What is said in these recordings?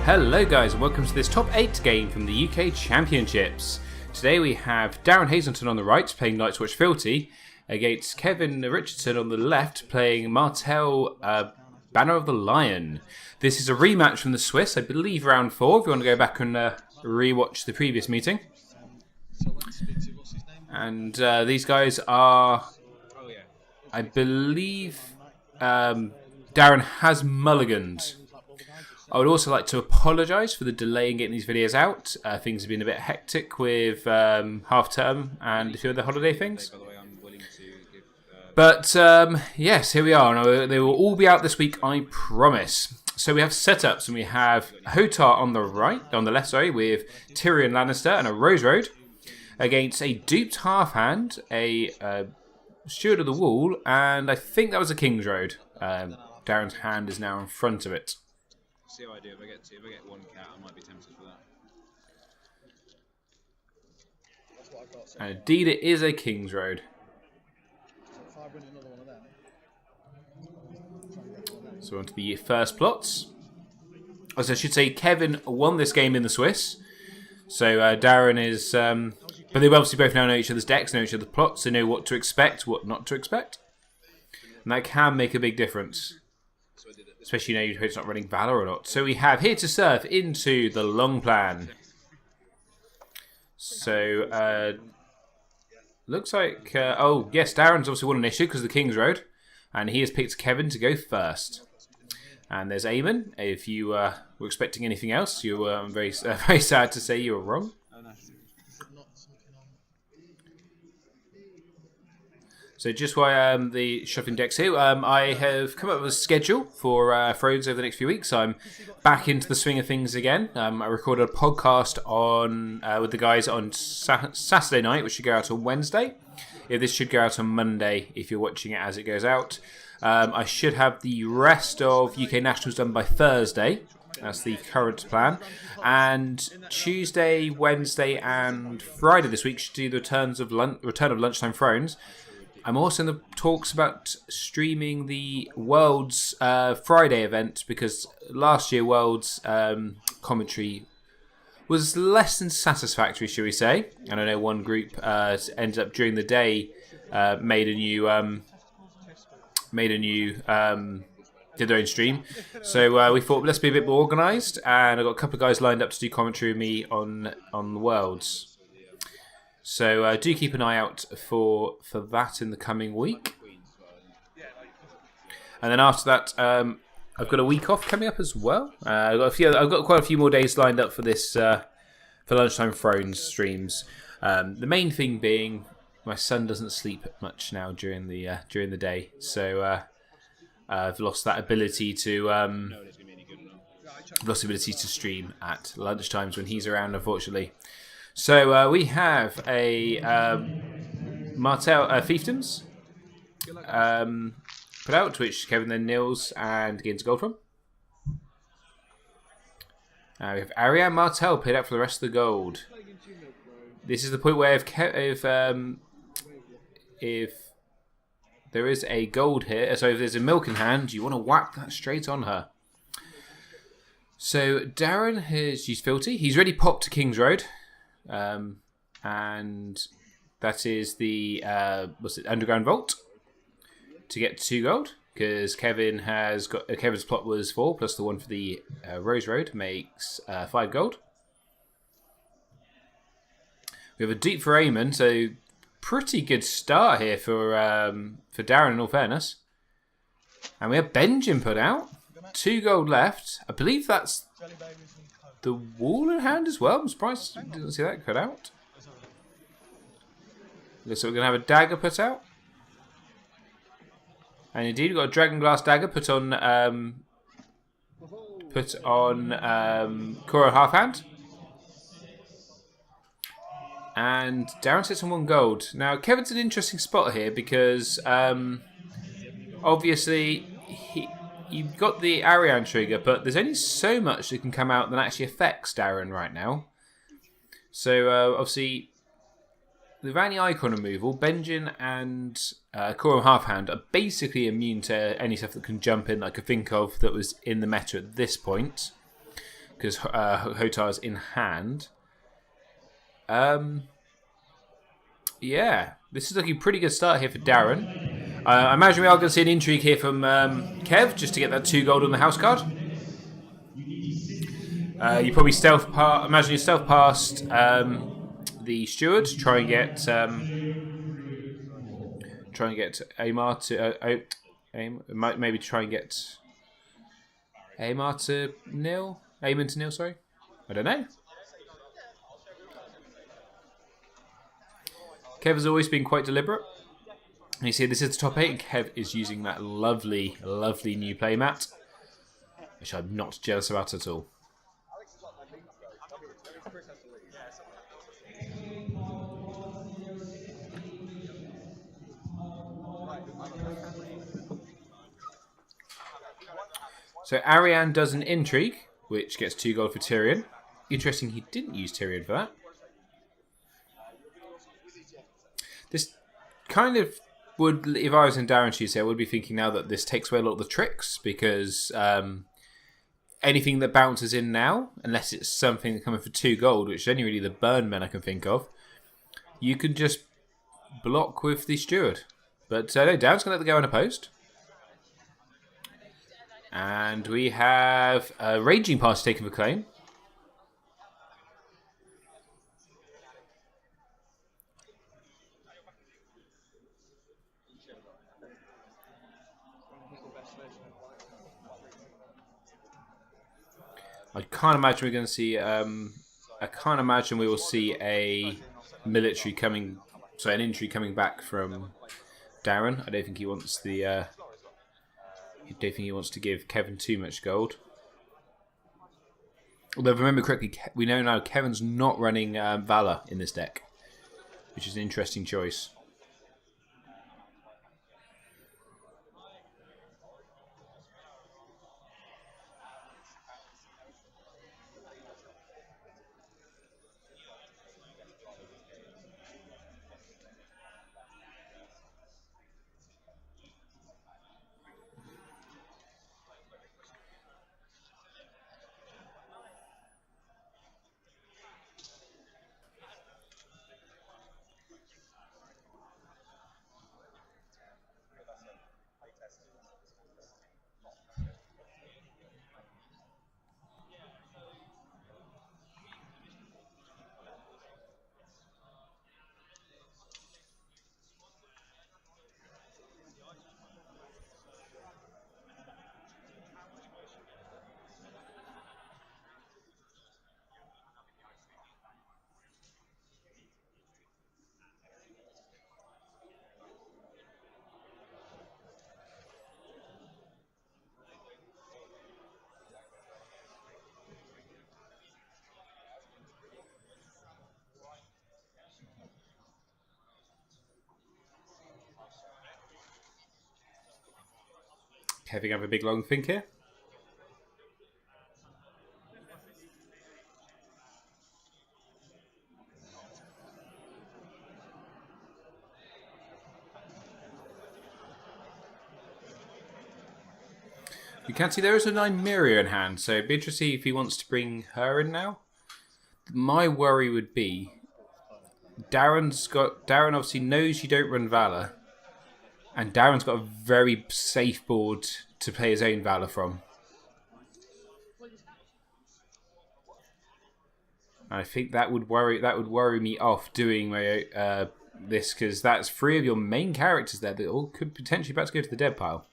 Hello guys and welcome to this top 8 game from the UK Championships. Today we have Darren Hazelton on the right playing Night's Watch Fealty against Kevin Richardson on the left playing Martel Banner of the Lion. This is a rematch from the Swiss, I believe round 4 if you want to go back and re-watch the previous meeting. And these guys are, I believe, Darren has mulliganed. I would also like to apologise for the delay in getting these videos out. Things have been a bit hectic with half term and a few other holiday things. But yes, here we are. Now, they will all be out this week, I promise. So we have setups, and we have Hotar on the left, with Tyrion Lannister and a Rose Road against a duped half hand, a Steward of the Wall, and I think that was a King's Road. Darren's hand is now in front of it. See how I do. If I get one cat, I might be tempted for that. And indeed, it is a King's Road. So on to the first plots. As I should say, Kevin won this game in the Swiss. So Darren is... but they obviously both now know each other's decks, know each other's plots, they know what to expect, what not to expect. And that can make a big difference. Especially now it's not running Valor or not. So we have Here to Surf into the long plan. So, looks like... oh, yes, Darren's obviously won an issue because of the King's Road. And he has picked Kevin to go first. And there's Eamon. If you were expecting anything else, I'm very sad to say you were wrong. So just while the shuffling decks here, I have come up with a schedule for Thrones over the next few weeks. I'm back into the swing of things again. I recorded a podcast on with the guys on Saturday night, which should go out on Wednesday. This should go out on Monday if you're watching it as it goes out. I should have the rest of UK Nationals done by Thursday. That's the current plan. And Tuesday, Wednesday and Friday this week should do the return of Lunchtime Thrones. I'm also in the talks about streaming the Worlds Friday event because last year Worlds commentary was less than satisfactory, shall we say. And I know one group ended up during the day did their own stream. So we thought let's be a bit more organised, and I've got a couple of guys lined up to do commentary with me on the Worlds. So do keep an eye out for that in the coming week. And then after that, I've got a week off coming up as well. I've got quite a few more days lined up for this for Lunchtime Thrones streams. The main thing being my son doesn't sleep much now during the day, so I've lost that ability to stream at lunchtimes when he's around, unfortunately. So we have a Martel Fiefdoms put out, which Kevin then nils and gains gold from. We have Ariane Martel paid out for the rest of the gold. This is the point where if there is a gold here, so if there's a milk in hand, you want to whack that straight on her. So Darren has used Fealty. He's already popped to King's Road. And that is the Underground Vault to get 2 gold because Kevin's plot was 4 plus the one for the Rose Road makes 5 gold. We have a deep for Eamon, so pretty good start here for Darren in all fairness. And we have Benjamin put out 2 gold left. I believe that's the Wall in hand as well. I'm surprised I didn't see that cut out. Looks like we're going to have a dagger put out. And indeed, we've got a Dragon Glass dagger put on Koro half hand. And Darren sits on 1 gold. Now, Kevin's an interesting spot here because obviously you've got the Ariane trigger, but there's only so much that can come out that actually affects Darren right now. So, obviously, the Vanny icon removal, Benjin and Quorum Halfhand are basically immune to any stuff that can jump in that I could think of that was in the meta at this point. because Hotar's in hand. Yeah, this is looking a pretty good start here for Darren. I imagine we are going to see an intrigue here from Kev, just to get that 2 gold on the house card. You probably imagine you stealth past the steward, try and get Amar to maybe try and get Amar to nil. Eamon to nil, sorry. I don't know. Kev has always been quite deliberate. And you see, this is the top 8, and Kev is using that lovely, lovely new playmat, which I'm not jealous about at all. So Ariane does an intrigue, which gets 2 gold for Tyrion. Interesting, he didn't use Tyrion for that. This kind of would, if I was in Darren's shoes here, I would be thinking now that this takes away a lot of the tricks, because anything that bounces in now, unless it's something coming for 2 gold, which is only really the burn men I can think of, you can just block with the steward. But no, Darren's going to let the go unopposed. And we have a Raging Party taking the claim. I can't imagine we're going to see. I can't imagine we will see a military coming. So an intrigue coming back from Darren. I don't think he wants the. I don't think he wants to give Kevin too much gold. Although, if I remember correctly, we know now Kevin's not running Valor in this deck, which is an interesting choice. Kevin have a big long think here. You can see there is a Nymeria in hand, so it'd be interesting if he wants to bring her in now. My worry would be Darren obviously knows you don't run Valor, and Darren's got a very safe board to play his own Valor from. I think that would worry me off doing this, because that's 3 of your main characters there that all could potentially about to go to the dead pile.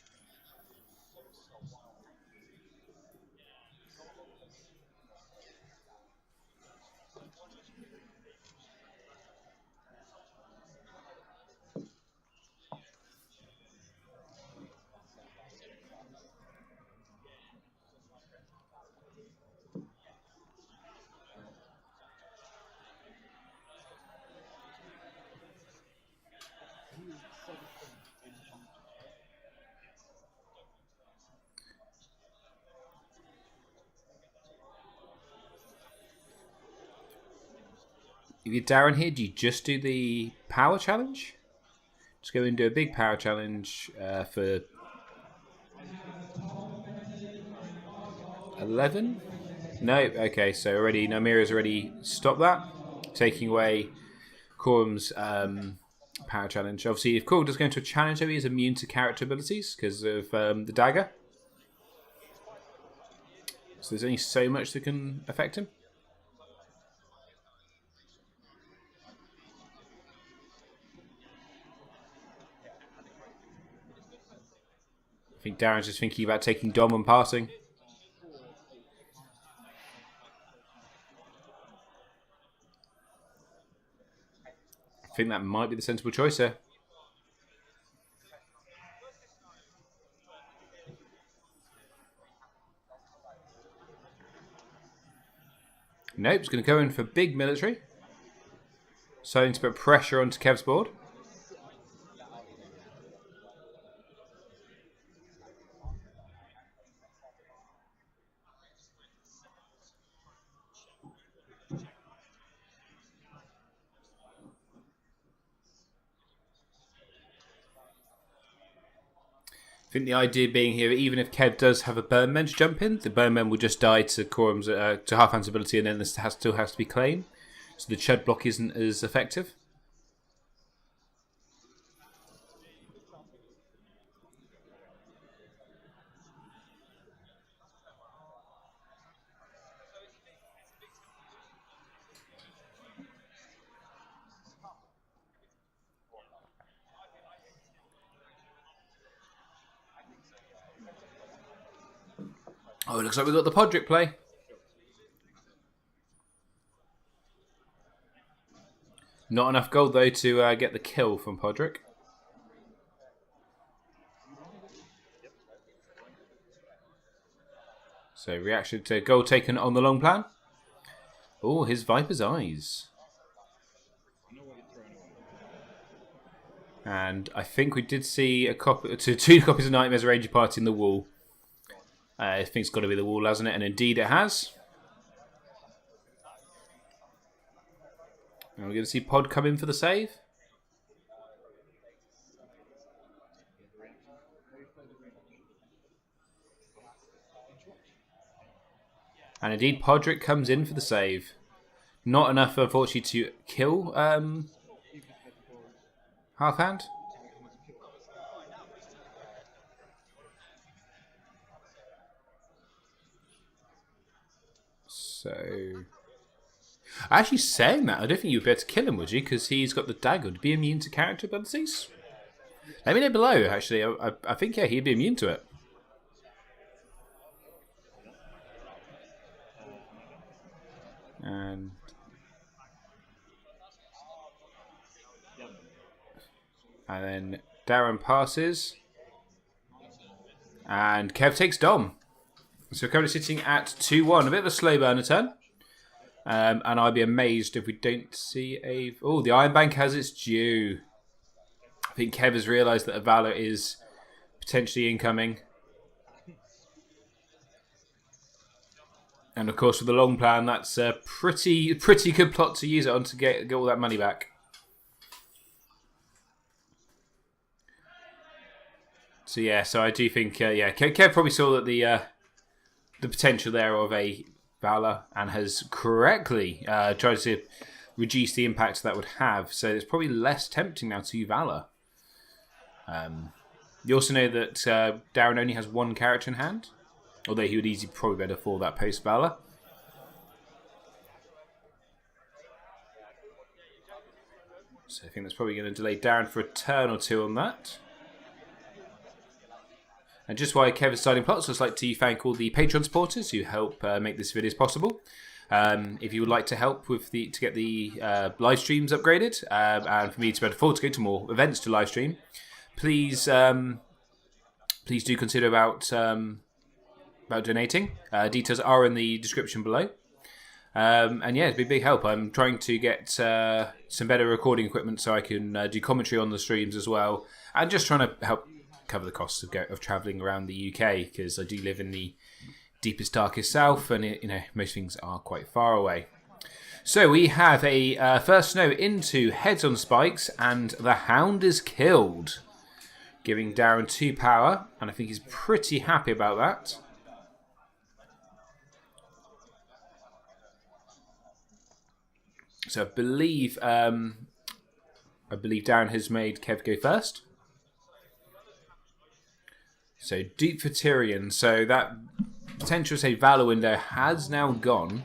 If you're Darren here, do you just do the power challenge? Just go and do a big power challenge for 11. No, okay, so already Namira's already stopped that, taking away Korum's power challenge. Obviously, if Korum does go into a challenge, he is immune to character abilities because of the dagger. So there's only so much that can affect him. I think Darren's just thinking about taking Dom and passing. I think that might be the sensible choice here. Nope, it's going to go in for big military. Starting to put pressure onto Kev's board. I think the idea being here, even if Kev does have a Burnman to jump in, the Burnman will just die to Korum's to Halfhand's ability, and then this still has to be claimed. So the Chud block isn't as effective. Oh, it looks like we've got the Podrick play. Not enough gold, though, to get the kill from Podrick. So, reaction to gold taken on the long plan. Oh, his Viper's Eyes. And I think we did see a copy, two copies of Nightmares Ranger Party in the wall. I think it's got to be the wall, hasn't it? And indeed it has. And we're going to see Pod come in for the save. And indeed, Podrick comes in for the save. Not enough, unfortunately, to kill Halfhand. So, actually saying that, I don't think you'd be able to kill him, would you? Because he's got the dagger. Would he be immune to character abilities? Let me know below, actually. I think, yeah, he'd be immune to it. And then Darren passes. And Kev takes Dom. So we're currently sitting at 2-1. A bit of a slow burner turn. And I'd be amazed if we don't see a... Oh, the Iron Bank has its due. I think Kev has realised that a Valor is potentially incoming. And of course, with the long plan, that's a pretty good plot to use it on to get all that money back. So yeah, so I do think Kev probably saw that the potential there of a Valor and has correctly tried to reduce the impact that would have. So it's probably less tempting now to Valor. You also know that Darren only has one character in hand, although he would easily probably better for that post Valor. So I think that's probably going to delay Darren for a turn or two on that. And just while Kev is starting plots, I'd like to thank all the Patreon supporters who help make this videos possible. If you would like to help with to get the live streams upgraded and for me to be able to afford to go to more events to live stream, please please do consider about donating. Details are in the description below. And yeah, it'd be a big help. I'm trying to get some better recording equipment so I can do commentary on the streams as well, and just trying to help cover the costs of travelling around the UK, because I do live in the deepest, darkest south, and most things are quite far away. So we have a first snow into Heads on Spikes, and the Hound is killed, giving Darren 2 power, and I think he's pretty happy about that. So I believe Darren has made Kev go first. So deep for Tyrion. So that potential, say, Valor window has now gone.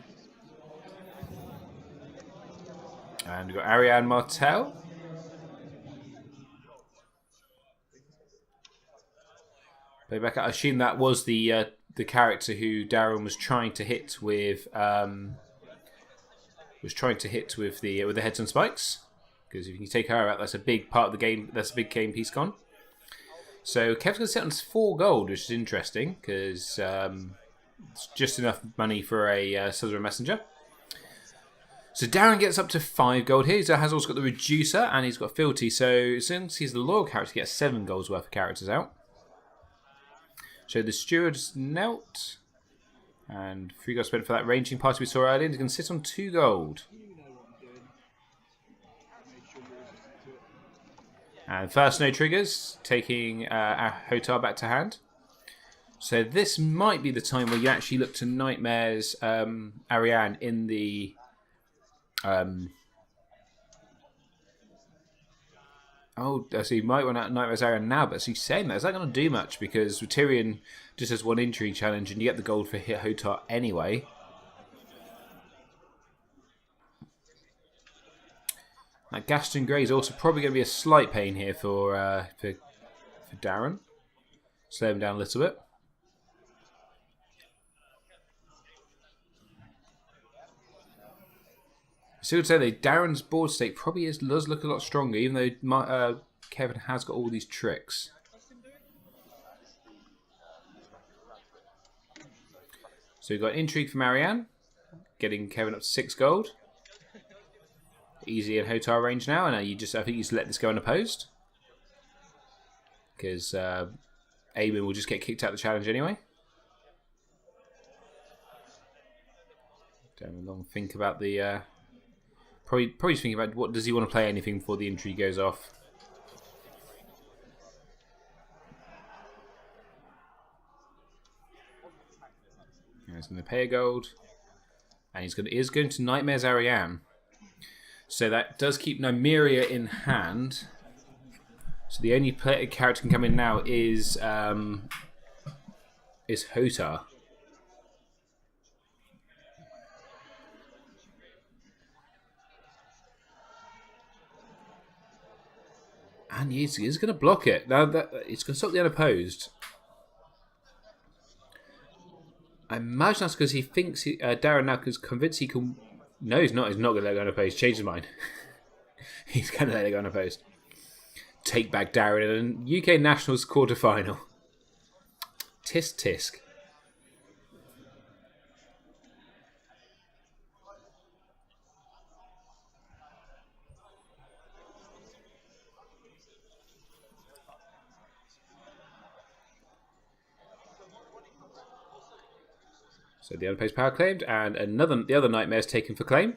And we've got Ariane Martel. Playback. I assume that was the character who Darren was trying to hit with the heads and spikes. Because if you take her out, that's a big part of the game. That's a big game piece gone. So Kev's going to sit on 4 gold, which is interesting because it's just enough money for a Southern Messenger. So Darren gets up to 5 gold here. He has also got the Reducer and he's got Fealty. So since he's the loyal character, he gets 7 golds worth of characters out. So the Steward's knelt. And 3 gold spent for that ranging party we saw earlier. He's going to sit on 2 gold. And first no triggers, taking Hotar back to hand. So this might be the time where you actually look to Nightmares Ariane in the... Oh, I see. You might run out Nightmares Ariane now, but he's saying that. Is that going to do much? Because Tyrion just has 1 injury challenge and you get the gold for hit Hotar anyway. That Gaston Grey is also probably going to be a slight pain here for Darren. Slow him down a little bit. I still would say that Darren's board state probably does look a lot stronger, even though Kevin has got all these tricks. So we've got Intrigue from Marianne, getting Kevin up to 6 gold. Easy in Hotar range now, and I think you just let this go unopposed. Because Eamon will just get kicked out of the challenge anyway. Don't have a long think about the... Probably just thinking about what does he want to play anything before the intrigue goes off. And he's going to pay a gold. And he is going to Nightmares Ariane. So that does keep Nymeria in hand. So the only character can come in now is Hotar. And he's going to block it. Now it's going to stop the unopposed. I imagine that's because he thinks Darren now is convinced he can. No, he's not. He's not going to let it go unopposed. Change his mind. He's going to let it go unopposed. Take back Darren in a UK Nationals quarter-final. Tisk tisk. So the unopposed power claimed, and the other nightmare is taken for claim.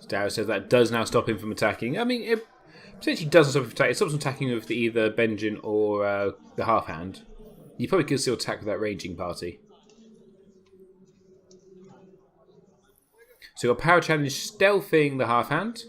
Darren says that does now stop him from attacking. I mean, it potentially doesn't stop him from attacking. It stops him attacking with either Benjen or the half hand. You probably could still attack with that raging party. So you've got power challenge stealthing the half hand.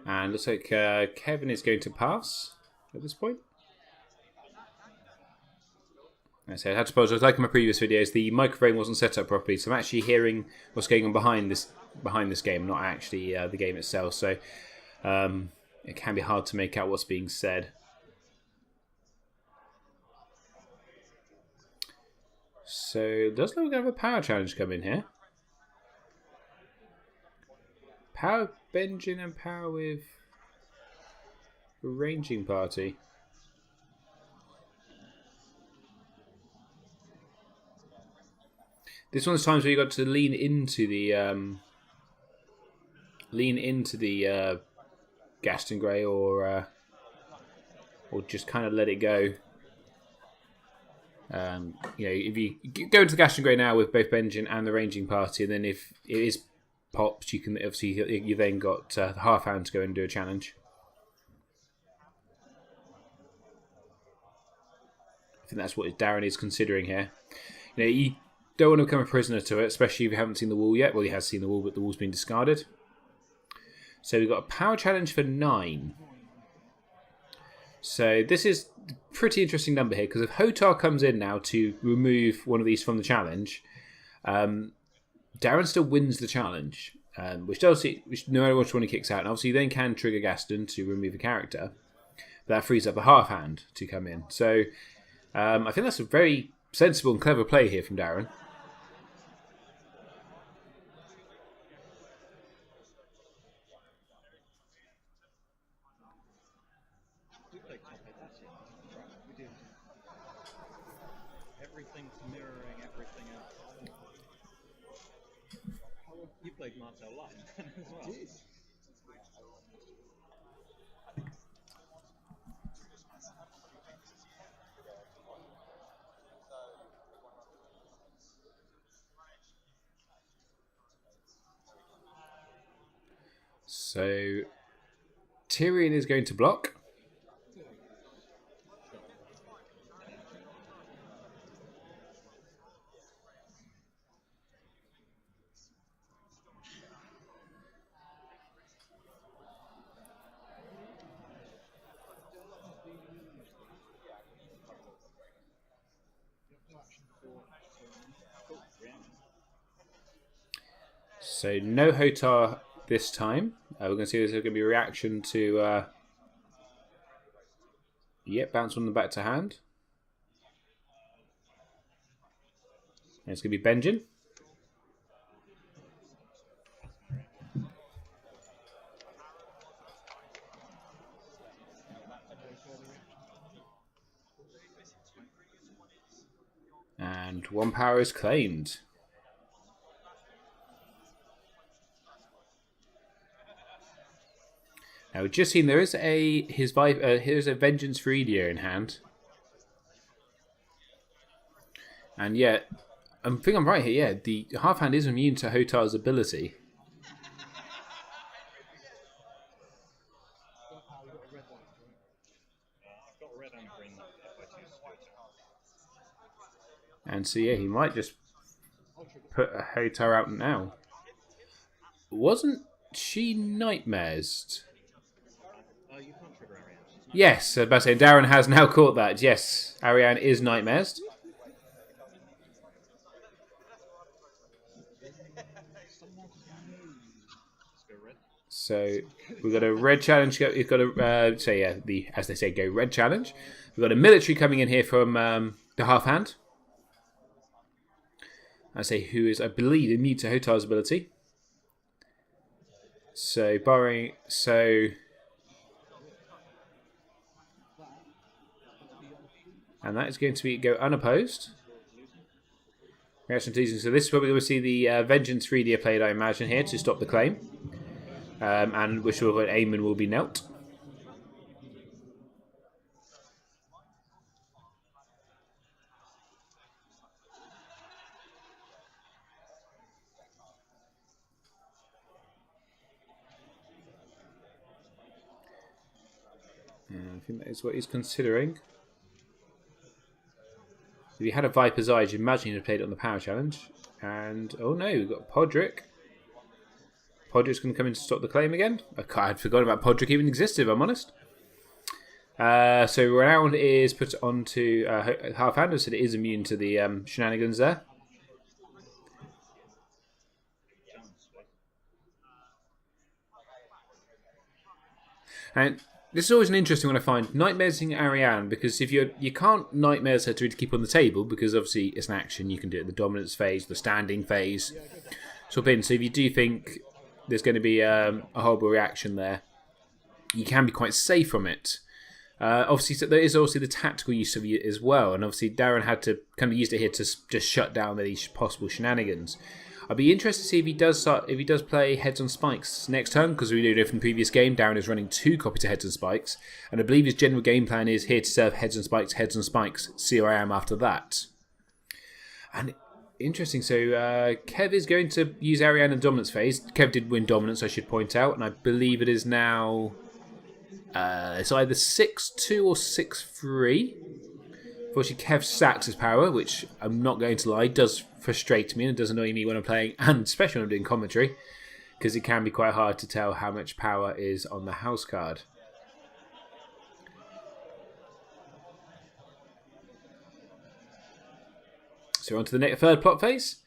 And looks like Kevin is going to pass at this point. I said, I had to pause. I was like in my previous videos, the microphone wasn't set up properly, so I'm actually hearing what's going on behind this game, not actually the game itself. So it can be hard to make out what's being said. So does look like we have a power challenge come in here. Power Benjin and power with Ranging Party. This one's times where you got to lean into the Gaston Grey or just kind of let it go. If you go into the Gaston Grey now with both Benjin and the Ranging Party, and then if it is pops, you can obviously you then got the half hand to go and do a challenge. I think that's what Darren is considering here. You don't want to become a prisoner to it, especially if you haven't seen the wall yet. Well, he has seen the wall, but the wall's been discarded. So we've got a power challenge for 9. So this is a pretty interesting number here, because if Hotar comes in now to remove one of these from the challenge, Darren still wins the challenge, which no matter which one he kicks out. And obviously you then can trigger Gaston to remove a character, but that frees up a half hand to come in. So I think that's a very sensible and clever play here from Darren. Everything's mirroring everything else. You played Martel live as well. So Tyrion is going to block. So no Hotar this time. We're going to see if there's going to be a reaction to... bounce on the back to hand. And it's going to be Benjin. And 1 power is claimed. Now we've just seen there is here's a Vengeance for Edio in hand, and yet I think I'm right here. Yeah, the half hand is immune to Hotar's ability. And so yeah, he might just put a Hotar out now. Wasn't she nightmares? Yes, I was about to say, Darren has now caught that. Yes, Ariane is nightmares. So we've got a red challenge. We've got a as they say, go red challenge. We've got a military coming in here from the half hand. I say who is, I believe, immune to Hotar's ability. So barring and that is going to go unopposed. Reaction teasing. So this is where we're going to see the Vengeance 3D played, I imagine, here to stop the claim. And which will Eamon will be knelt. I think that is what he's considering. If he had a Viper's Eye, you'd imagine he'd have played it on the Power Challenge. And, oh no, we've got Podrick. Podrick's going to come in to stop the claim again. I had forgotten about Podrick even existed, if I'm honest. So round is put onto half hand, so it is immune to the shenanigans there. And this is always an interesting one I find. Nightmaresing Ariane, because if you can't nightmares her to keep on the table, because obviously it's an action, you can do it in the dominance phase, the standing phase. So if you do think there's going to be a horrible reaction there, you can be quite safe from it. Obviously, so there is also the tactical use of it as well, and obviously Darren had to kind of use it here to just shut down any possible shenanigans. I'd be interested to see if he does play Heads on Spikes next turn, because we know from the previous game Darren is running 2 copies of Heads on Spikes, and I believe his general game plan is here to serve Heads on Spikes, see where I am after that. And interesting, so Kev is going to use Ariane in Dominance phase. Kev did win Dominance, I should point out, and I believe it is now... it's either 6-2 or 6-3. Unfortunately, Kev sacks his power, which I'm not going to lie, does frustrate me and does annoy me when I'm playing, and especially when I'm doing commentary, because it can be quite hard to tell how much power is on the house card. So on to the third plot phase,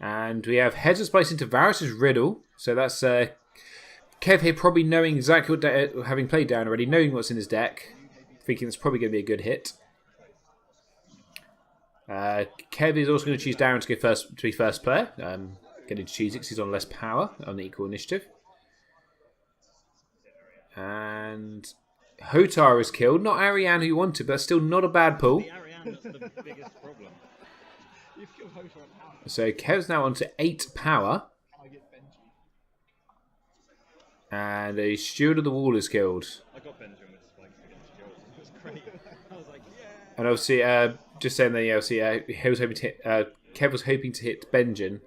and we have Heads of Spice into Varus's Riddle. So that's Kev here probably knowing exactly what, having played down already, knowing what's in his deck, thinking it's probably going to be a good hit. Kev is also going to choose Darren to be first player. Going to choose it because he's on less power on the equal initiative. And Hotar is killed. Not Ariane who you wanted, but still not a bad pull. Ariane, that's the biggest problem. You've killed Hotar on power. So Kev's now on to 8 power. And a Steward of the Wall is killed. I got Benjamin with spikes against Joel. It was great. I was like, yeah. And obviously, just saying that, he was hoping to hit, Kev was hoping to hit Benjamin,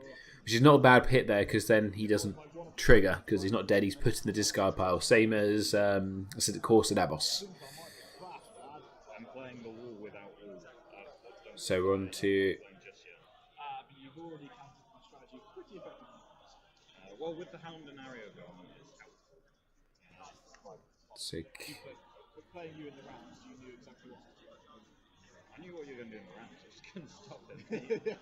which is not a bad hit there, because then he doesn't trigger, because he's not dead, he's put in the discard pile. Same as Corsadavos. I'm playing the wall without wall. So we're on to... You've already countered my strategy pretty effectively. Well, with the Hound and Ario going, So... playing you in the rounds, you knew exactly what to do. I knew what you were going to do in the rounds, I just couldn't stop it.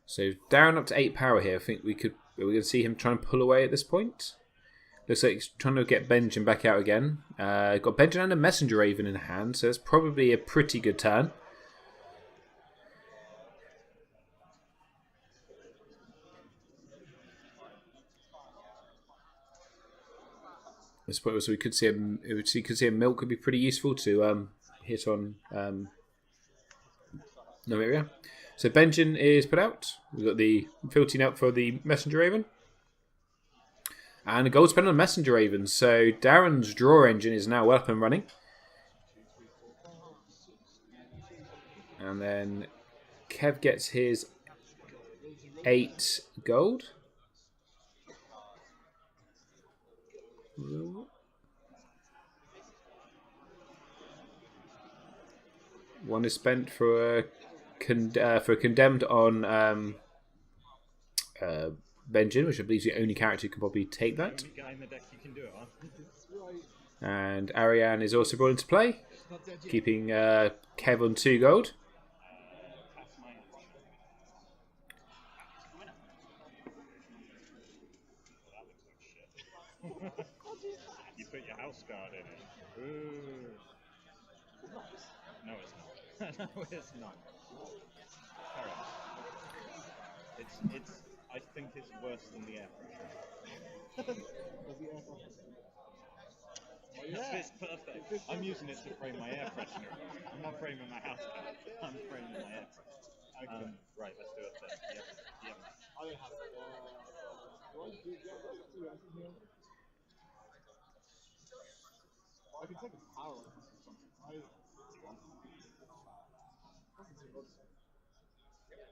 So Darren up to 8 power here. I think we're going to see him trying to pull away at this point. Looks like he's trying to get Benjamin back out again. Got Benjamin and a Messenger Raven in hand, so it's probably a pretty good turn. So we could see a milk could be pretty useful to hit on. No, here we are. So Benjamin is put out. We've got the Fealty out for the Messenger Raven. And a gold spend on Messenger Raven. So Darren's draw engine is now up and running. And then Kev gets his 8 gold. One is spent for a condemned on Benjamin, which I believe is the only character who can probably take that. The only guy in the deck you can do it on. And Ariane is also brought into play, keeping Kev on 2 gold. You put your house guard in it. Ooh. No, it's not. No, it's not. It's. I think it's worse than the air pressure. It's perfect. I'm using it to frame my air freshener. I'm not framing my house guard. I'm framing my air freshener. Right, let's do it then. Yep. I don't have I can take a power.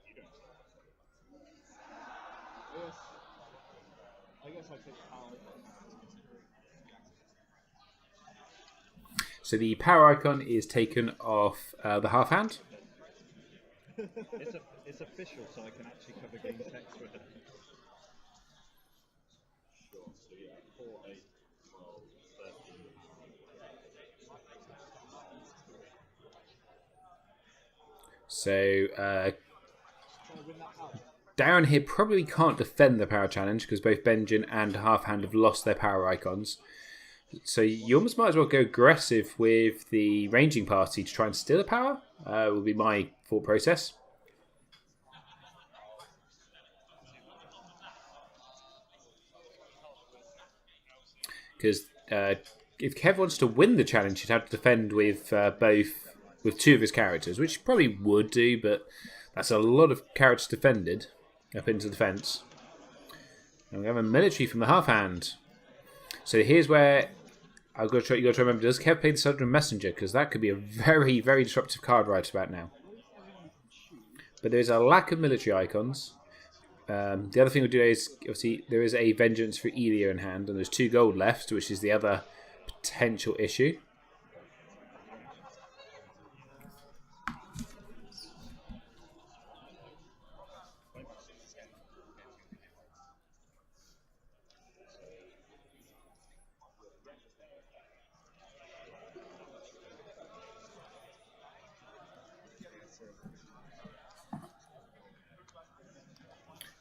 You don't. Yes. I guess I take power. So the power icon is taken off the half hand. It's official, so I can actually cover game text with it. Sure. So yeah, 4, 8, 12, 13. So Darren here probably can't defend the power challenge because both Benjamin and Half Hand have lost their power icons. So you almost might as well go aggressive with the ranging party to try and steal a power. Would be my thought process. Because if Kev wants to win the challenge, he'd have to defend with two of his characters, which he probably would do, but that's a lot of characters defended up into the fence. And we have a military from the half hand. So here's where you got to remember: does Kev play the Southern Messenger? Because that could be a very, very disruptive card right about now. But there's a lack of military icons. The other thing we'll do is, obviously, there is a Vengeance for Elia in hand, and there's 2 gold left, which is the other potential issue.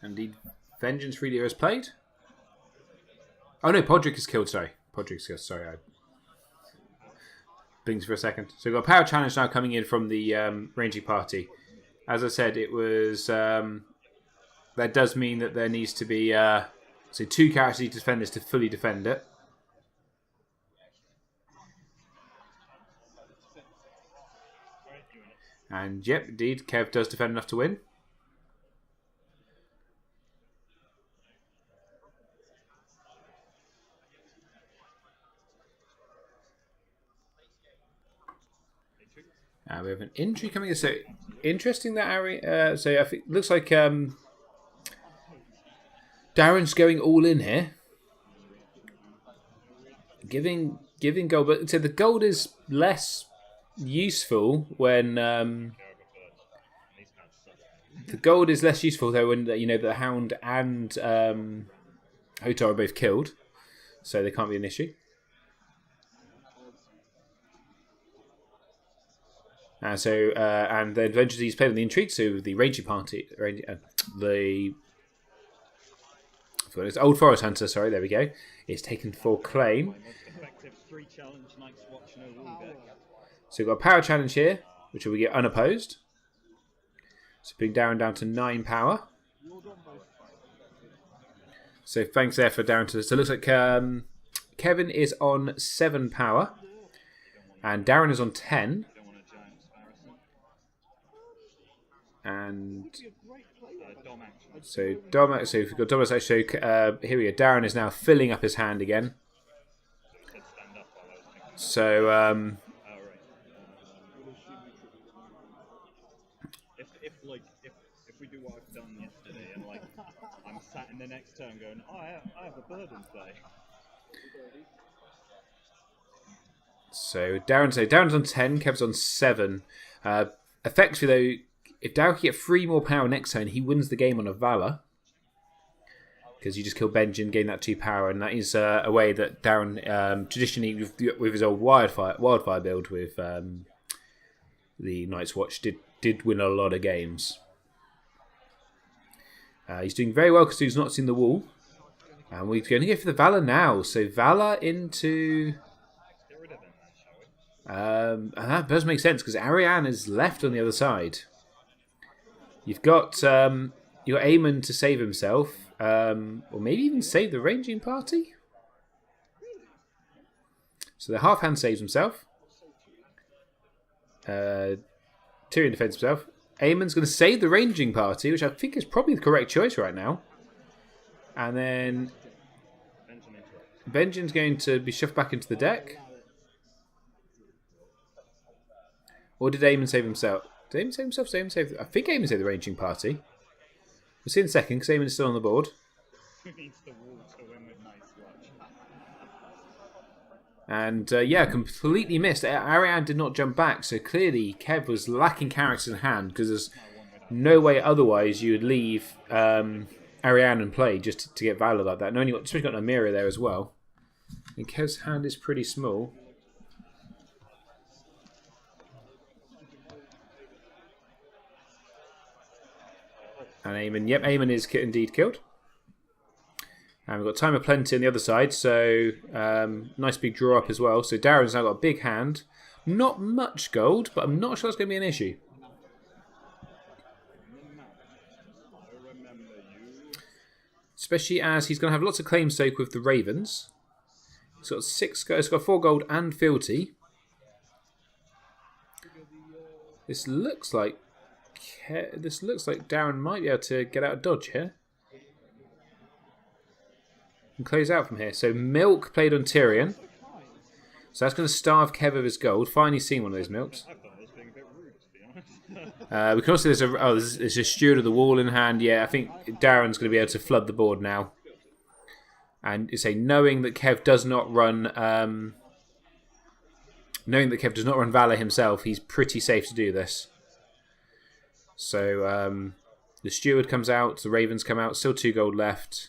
Indeed, Vengeance for Elia is played. Oh no, Podrick is killed, sorry. Podrick's killed, sorry. I blinked for a second. So we've got a power challenge now coming in from the ranging party. As I said, it was... that does mean that there needs to be... so 2 characters need to defend this to fully defend it. And yep, indeed, Kev does defend enough to win. We have an injury coming in. So interesting that area. So I think looks like Darren's going all in here, giving gold. But so the gold is less useful when the gold is less useful though when the Hound and Hotar are both killed, so they can't be an issue. And the adventures he's played on the intrigue, so the ranging party, it's Old Forest Hunter, sorry, there we go, is taken for claim. So we've got a power challenge here, which will get unopposed. So bring Darren down to 9 power. So thanks there for Darren to... So it looks like Kevin is on 7 power, and Darren is on 10. And so we've got Dom. So here we go. Darren is now filling up his hand again. So if we do what I've done yesterday, and I'm sat in the next turn going, I have a burden today. So Darren's on 10. Kev's on 7. Effectively though, if Darren can get 3 more power next turn, he wins the game on a Valor. Because you just kill Benjamin, gain that 2 power, and that is a way that Darren, traditionally, with his old wildfire build with the Night's Watch, did win a lot of games. He's doing very well because he's not seen the wall. And we're going to go for the Valor now. So Valor into... and that does make sense because Ariane is left on the other side. You've got your Aemon to save himself, or maybe even save the ranging party. So the half hand saves himself. Tyrion defends himself. Aemon's going to save the ranging party, which I think is probably the correct choice right now. And then Benjamin's going to be shoved back into the deck. Or did Aemon save himself? Did Aemon save himself? I think Aemon saved the ranging party. We'll see in a second because Aemon is still on the board. Who needs the wall to win with Night's Watch? And yeah, completely missed. Ariane did not jump back, so clearly Kev was lacking characters in hand because there's no way otherwise you would leave Ariane in play just to get Valor like that. And only especially got Amira there as well. And Kev's hand is pretty small. And Eamon, yep, Eamon is indeed killed. And we've got Time of Plenty on the other side, so nice big draw up as well. So Darren's now got a big hand. Not much gold, but I'm not sure it's going to be an issue. Especially as he's going to have lots of claim stake with the Ravens. He's got 6 gold, he's got 4 gold and Fealty. This looks like Darren might be able to get out of dodge here. And close out from here. So Milk played on Tyrion. So that's going to starve Kev of his gold. Finally seen one of those Milks. We can also see there's a Steward of the Wall in hand. Yeah, I think Darren's going to be able to flood the board now. And say knowing that Kev does not run Valor himself, he's pretty safe to do this. So the Steward comes out, the Ravens come out, still 2 gold left.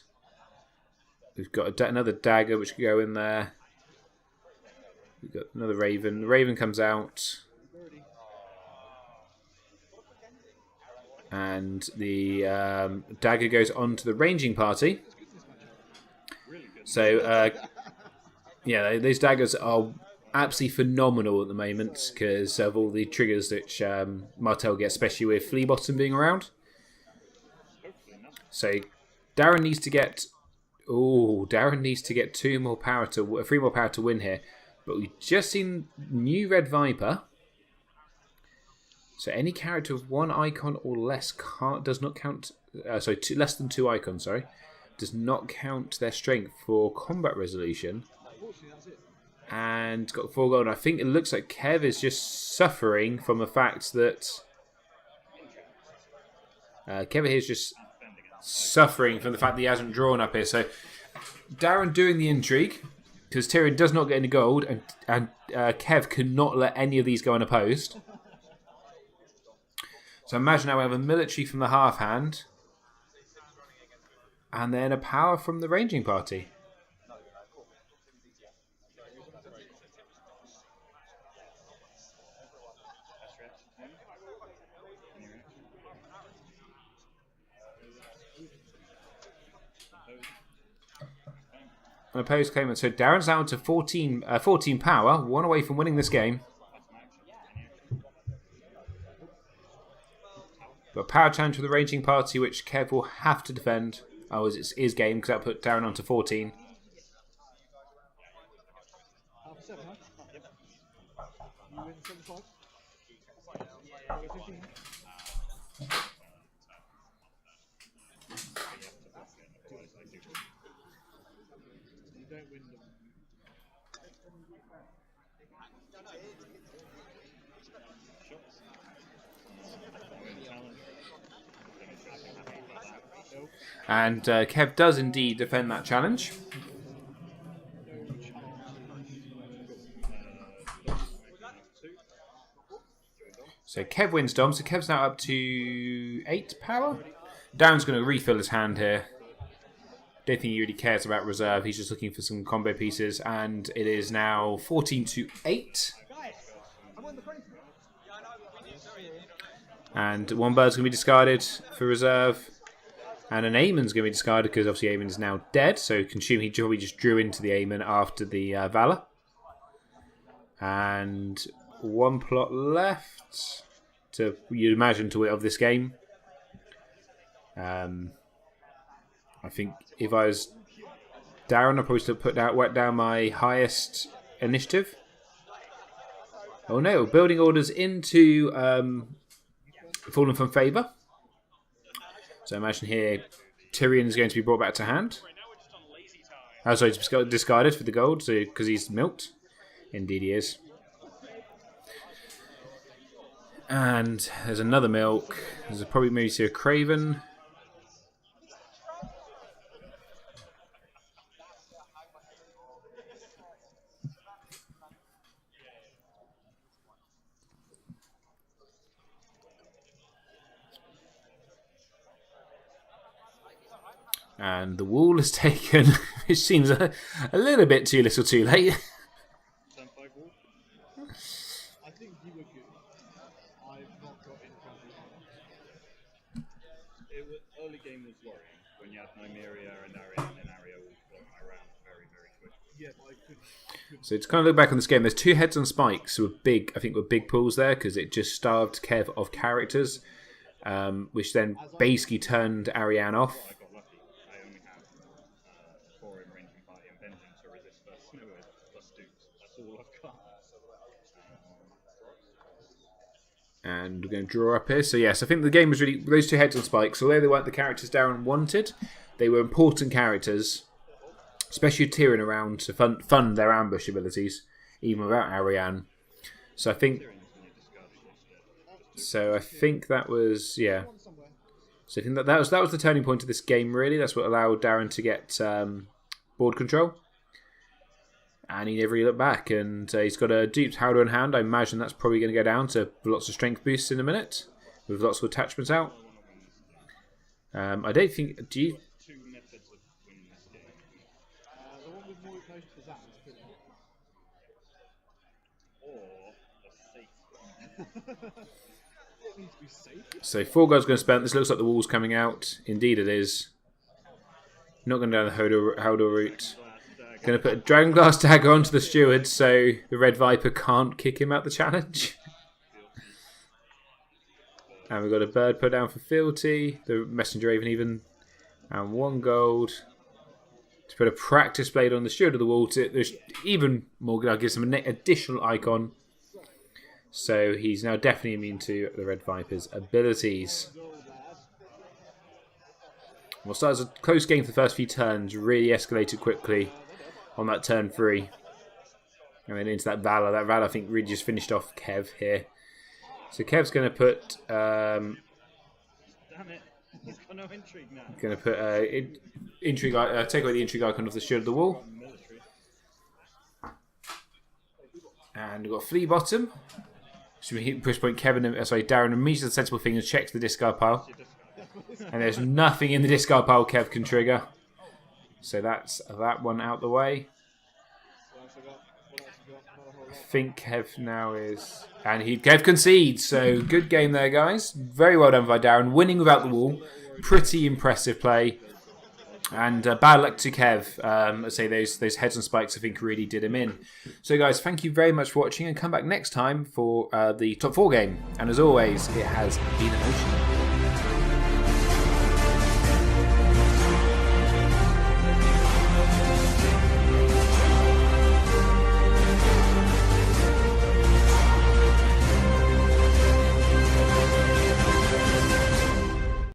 We've got another dagger which could go in there. We've got another Raven. The Raven comes out. And the dagger goes on to the ranging party. So, yeah, those daggers are absolutely phenomenal at the moment because of all the triggers which Martel gets, especially with Flea Bottom being around. So, Darren needs to get... Oh, Darren needs to get 3 more power to win here. But we've just seen new Red Viper. So any character with 1 icon or less does not count. Less than 2 icons. Sorry, does not count their strength for combat resolution. And got 4 gold. And I think it looks like Kev is just suffering from the fact that Kevin here is just suffering from the fact that he hasn't drawn up here. So Darren doing the intrigue because Tyrion does not get any gold, and Kev cannot let any of these go unopposed. So imagine now we have a military from the half hand, and then a power from the ranging party. An opposed claimant. So Darren's down to 14 power, 1 away from winning this game. But power challenge for the ranging party, which Kev will have to defend. Oh, it's his game because that put Darren on to 14. And Kev does indeed defend that challenge. So Kev wins Dom. So Kev's now up to 8 power. Darren's going to refill his hand here. Don't think he really cares about reserve. He's just looking for some combo pieces. And it is now 14 to 8. And 1 bird's going to be discarded for reserve. And an Aemon's going to be discarded because obviously Aemon is now dead. So you can assume he probably just drew into the Aemon after the Valor. And 1 plot left to, you'd imagine, to win of this game. I think if I was Darren, I'd probably still wet down my highest initiative. Oh no, building orders into Fallen from Favour. So imagine here, Tyrion is going to be brought back to hand. Oh, sorry, he's discarded for the gold because he's milked. Indeed he is. And there's another milk. There's probably maybe see a Craven. And the wall is taken, which seems a little bit too little too late. I think you were good. I've not got in front of you. It early game was worrying when you had Nymeria and Arian, and Aria all floating around very, very quickly. Yeah, but I could. So to kind of look back on this game, there's 2 heads on spikes who were big. I think were big pulls there because it just starved Kev of characters, which then basically turned Ariane off. I got lucky. I only have 4 in ranging party and vengeance to resist first snow plus dupes. That's all I've got. And we're going to draw up here. So yes, I think the game was really those 2 heads on spikes. Although they weren't the characters Darren wanted, they were important characters, especially Tyrion around to fund their ambush abilities, even without Ariane. So I think that was So I think that was the turning point of this game. Really, that's what allowed Darren to get board control. And he never really looked back, and he's got a duped Howder in hand. I imagine that's probably going to go down to lots of strength boosts in a minute, with lots of attachments out. I don't think... Do you... 2 methods of winning this game. The one with more close to that is pretty Or a safe. It needs to be safe. So 4 guys going to spend. This looks like the wall's coming out. Indeed it is. Not going down the Howder route. Going to put a Dragon Glass Dagger onto the Steward so the Red Viper can't kick him out the challenge. And we've got a bird put down for Fealty, the Messenger Raven even, and 1 gold to put a Practice Blade on the Steward of the Wall. There's even more, gives him an additional icon. So he's now definitely immune to the Red Viper's abilities. We'll start as a close game for the first few turns, really escalated quickly on that turn 3. And then into that Valor. That Valor, I think, really just finished off Kev here. So Kev's going to put... Damn it. He's got no intrigue now. Going to put intrigue, take away the intrigue icon of the Shield of the Wall. And we've got Flea Bottom. So we hit push point Darren immediately the sensible thing and checks the discard pile. And there's nothing in the discard pile Kev can trigger. So that's that one out the way. I think Kev now is... And Kev concedes. So good game there, guys. Very well done by Darren. Winning without the wall. Pretty impressive play. And bad luck to Kev. I say those heads and spikes I think really did him in. So guys, thank you very much for watching. And come back next time for the top 4 game. And as always, it has been emotional.